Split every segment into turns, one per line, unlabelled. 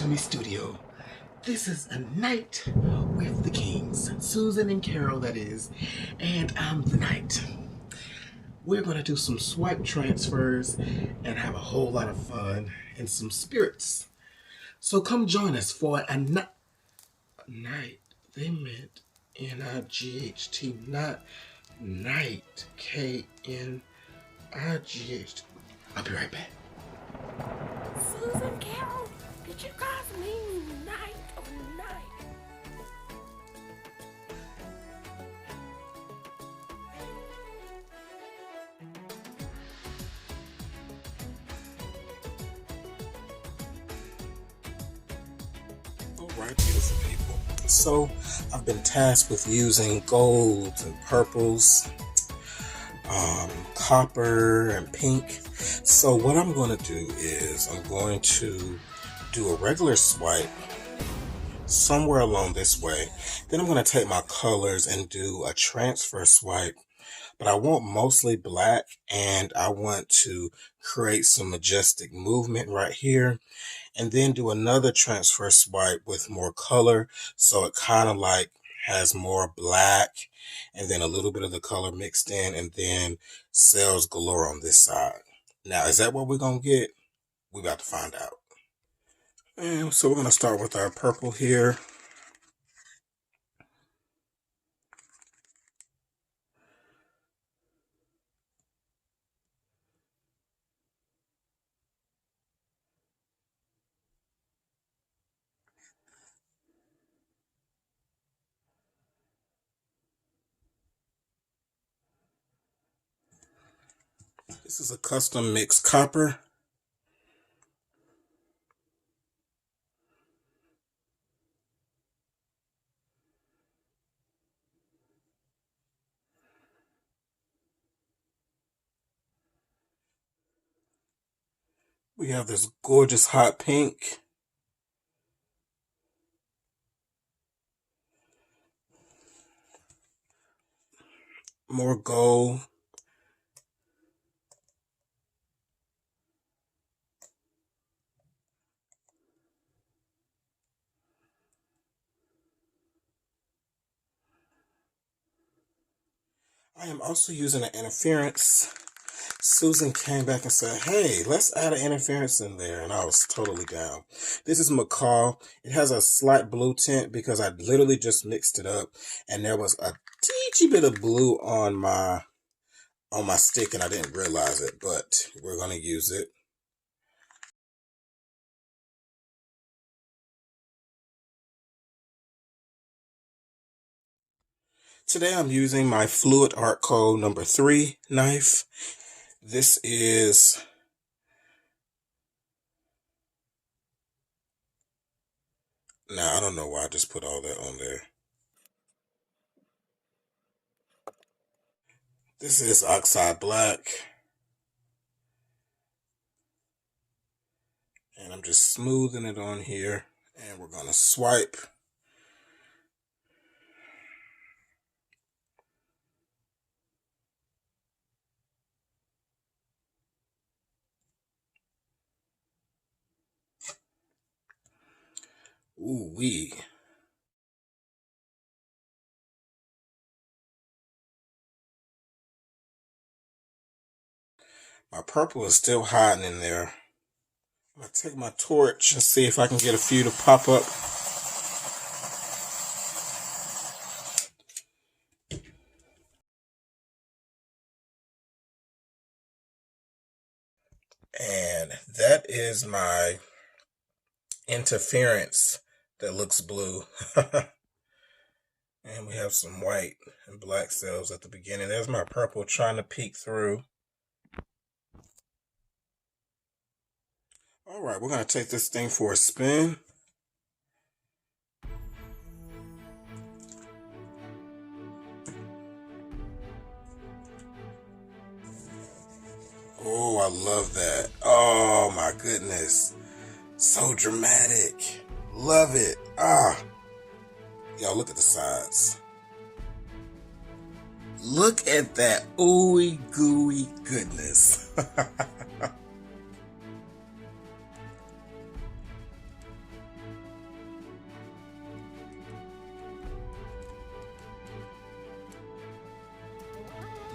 to my studio. This is a night with the kings, Susan and Carol that is, and I'm the knight. We're gonna do some swipe transfers and have a whole lot of fun and some spirits. So come join us for a night. They meant N-I-G-H-T, not night, K-N-I-G-H-T. I'll be right back.
Susan, Carol, did you guys mean night or night?
Alright, beautiful people. So, I've been tasked with using golds and purples, copper and pink. So what I'm going to do is I'm going to do a regular swipe somewhere along this way. Then I'm going to take my colors and do a transfer swipe. But I want mostly black, and I want to create some majestic movement right here. And then do another transfer swipe with more color, so it kind of like has more black and then a little bit of the color mixed in, and then cells galore on this side. Now, is that what we're gonna get? We about to find out. And so we're gonna start with our purple here. This is a custom mixed copper. We have this gorgeous hot pink. More gold. I am also using an interference. Susan came back and said, hey, let's add an interference in there. And I was totally down. This is macaw. It has a slight blue tint because I literally just mixed it up. And there was a teensy bit of blue on my stick, and I didn't realize it. But we're going to use it. Today I'm using my Fluid Art Code number 3 knife. This is I don't know why I just put all that on there. This is Oxide Black. And I'm just smoothing it on here. And we're going to swipe. Ooh-wee. My purple is still hiding in there. I'm going to take my torch and see if I can get a few to pop up. And that is my interference that looks blue. And we have some white and black cells at the beginning. There's my purple trying to peek through. All right, we're going to take this thing for a spin. Oh, I love that. Oh my goodness. So dramatic. Love it. Y'all look at the sides. Look at that ooey gooey goodness.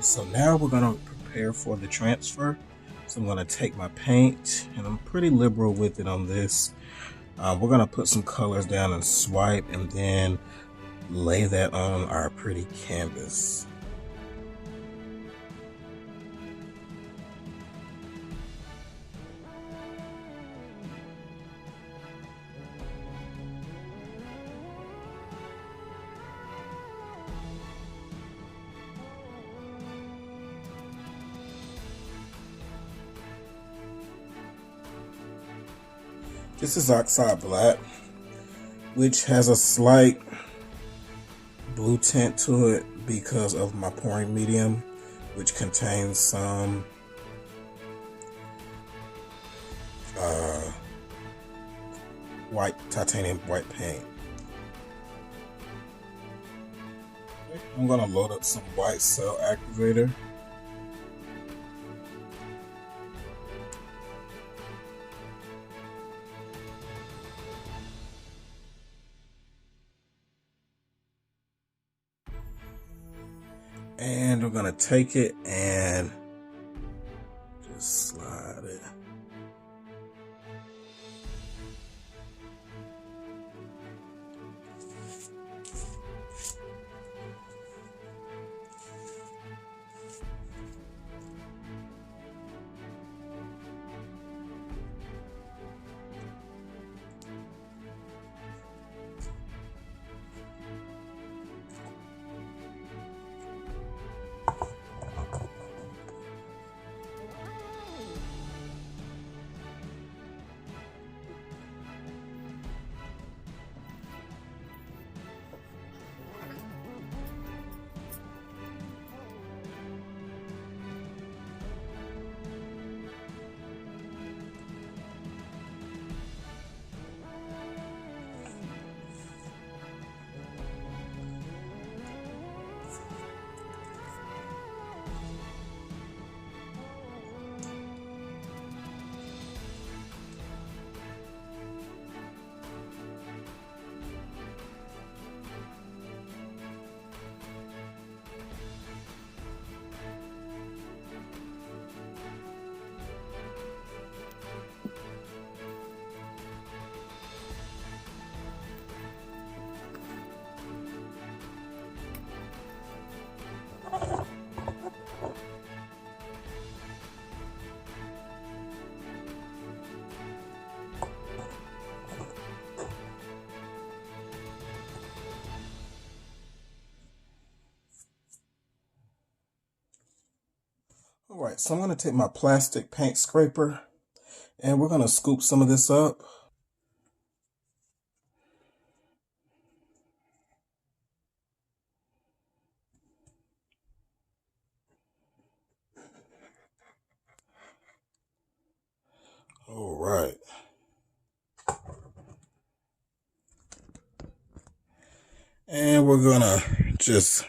So now we're gonna prepare for the transfer. So I'm gonna take my paint, and I'm pretty liberal with it on this. We're gonna put some colors down and swipe, and then lay that on our pretty canvas. This is Oxide Black, which has a slight blue tint to it because of my pouring medium, which contains some white titanium white paint. I'm gonna load up some white cell activator. And we're gonna take it and just slide it. All right, so I'm gonna take my plastic paint scraper and we're gonna scoop some of this up. All right. And we're gonna just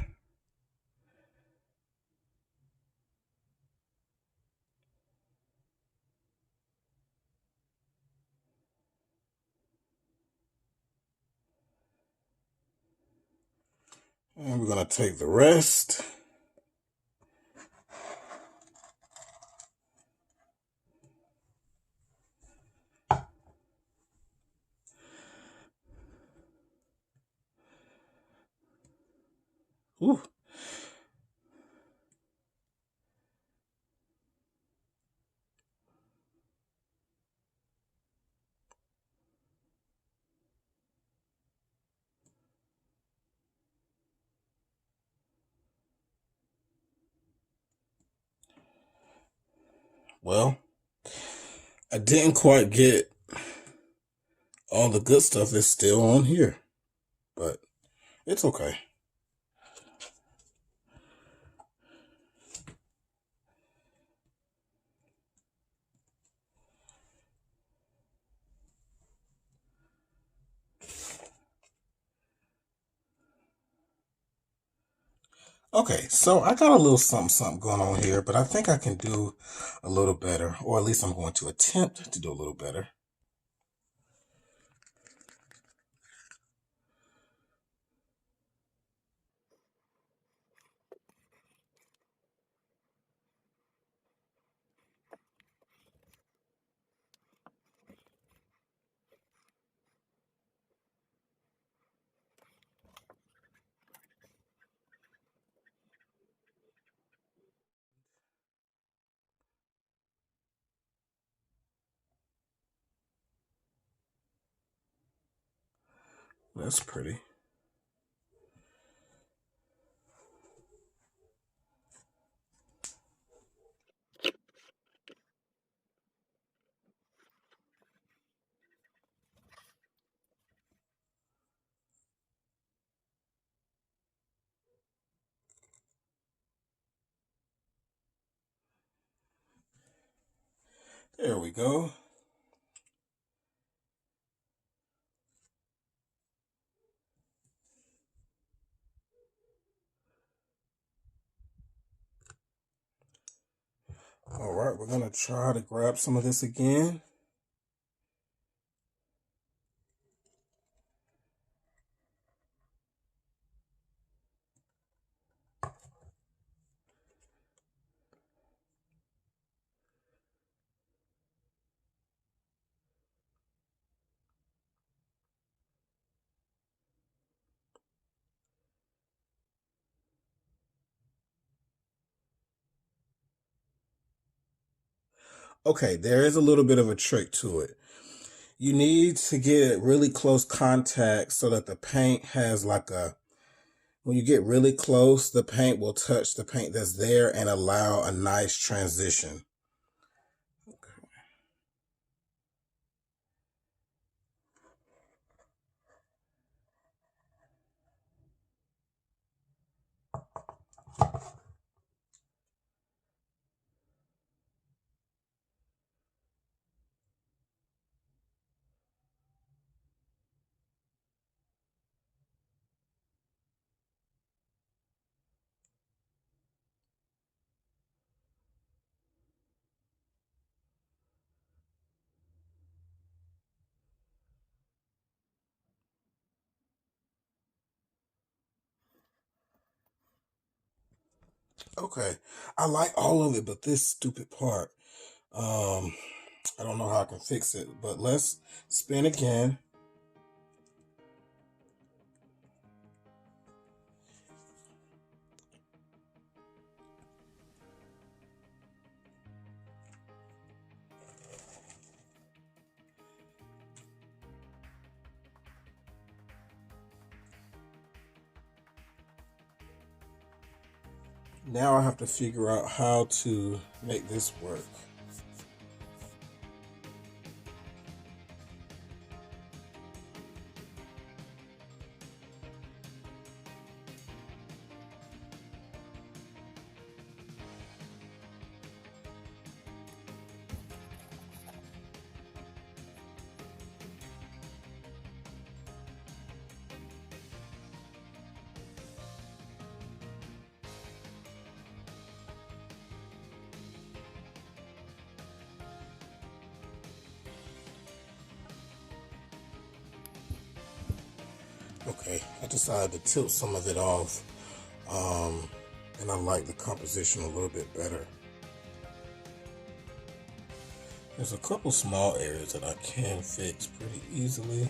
take the rest. Ooh. Well, I didn't quite get all the good stuff that's still on here, but it's okay. Okay, so I got a little something going on here, but I think I can do a little better, or at least I'm going to attempt to do a little better. That's pretty. There we go. All right, we're going to try to grab some of this again. Okay, there is a little bit of a trick to it. You need to get really close contact so that the paint has like a, when you get really close, the paint will touch the paint that's there and allow a nice transition. Okay, I like all of it, but this stupid part, I don't know how I can fix it, but let's spin again. Now I have to figure out how to make this work. Okay, I decided to tilt some of it off, and I like the composition a little bit better. There's a couple small areas that I can fix pretty easily.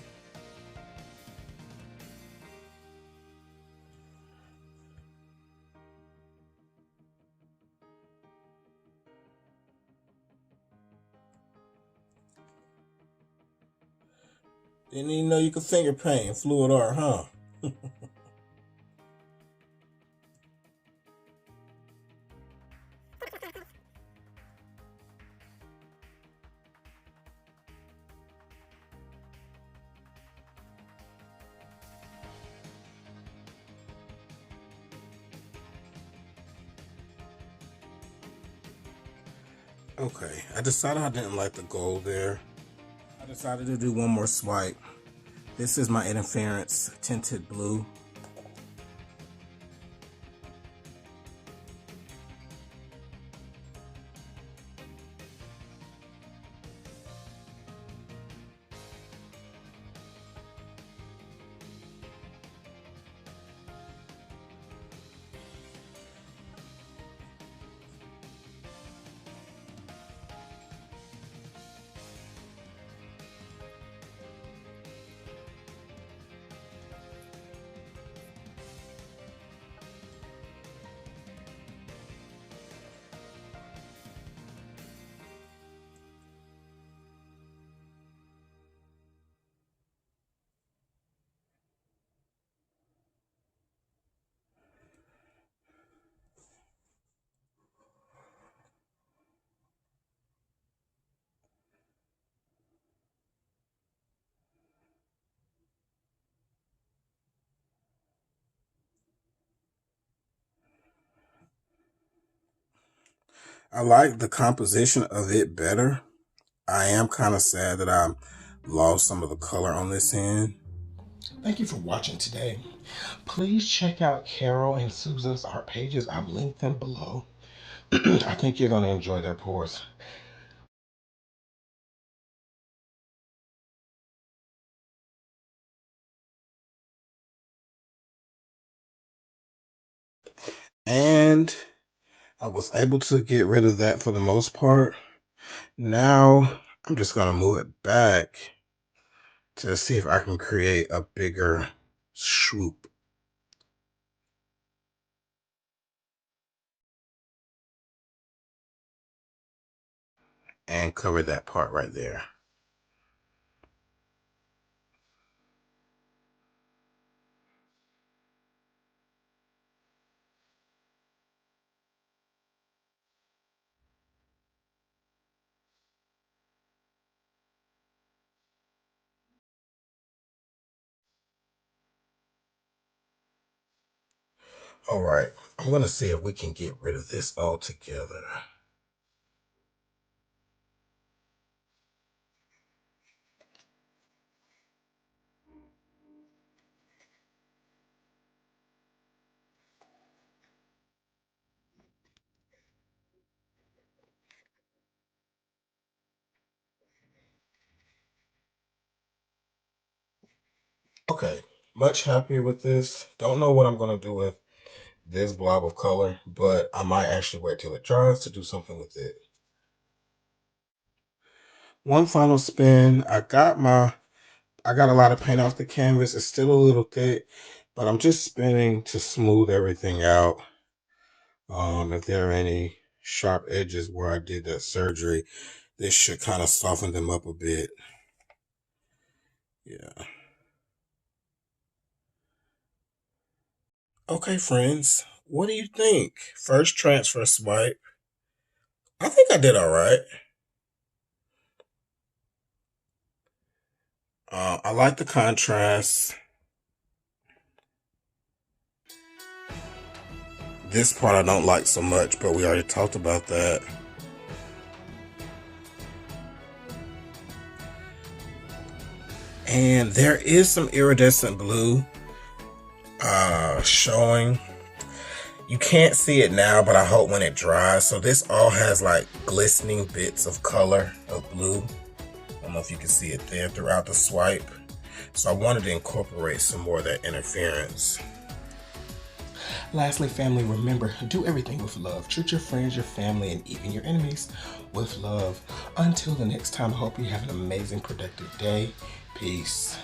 Didn't even know you could finger paint in fluid art, huh? Okay, I decided I didn't like the gold there. I decided to do one more swipe. This is my interference tinted blue. I like the composition of it better. I am kind of sad that I lost some of the color on this end. Thank you for watching today. Please check out Carol and Susan's art pages. I've linked them below. I think you're going to enjoy their pours. And I was able to get rid of that for the most part. Now I'm just going to move it back to see if I can create a bigger swoop. And cover that part right there. All right, I'm going to see if we can get rid of this altogether. Okay, much happier with this. Don't know what I'm going to do with this blob of color, but I might actually wait till it dries to do something with it. One final spin. I got a lot of paint off the canvas. It's still a little thick, but I'm just spinning to smooth everything out. If there are any sharp edges where I did that surgery, this should kind of soften them up a bit. Yeah. Okay, friends, what do you think? First transfer swipe. I think I did all right. I like the contrast. This part I don't like so much, but we already talked about that. And there is some iridescent blue showing. You can't see it now, but I hope when it dries. So this all has like glistening bits of color of blue. I don't know if you can see it there throughout the swipe. So I wanted to incorporate some more of that interference. Lastly, family, remember, do everything with love. Treat your friends, your family, and even your enemies with love. Until the next time, I hope you have an amazing, productive day. Peace.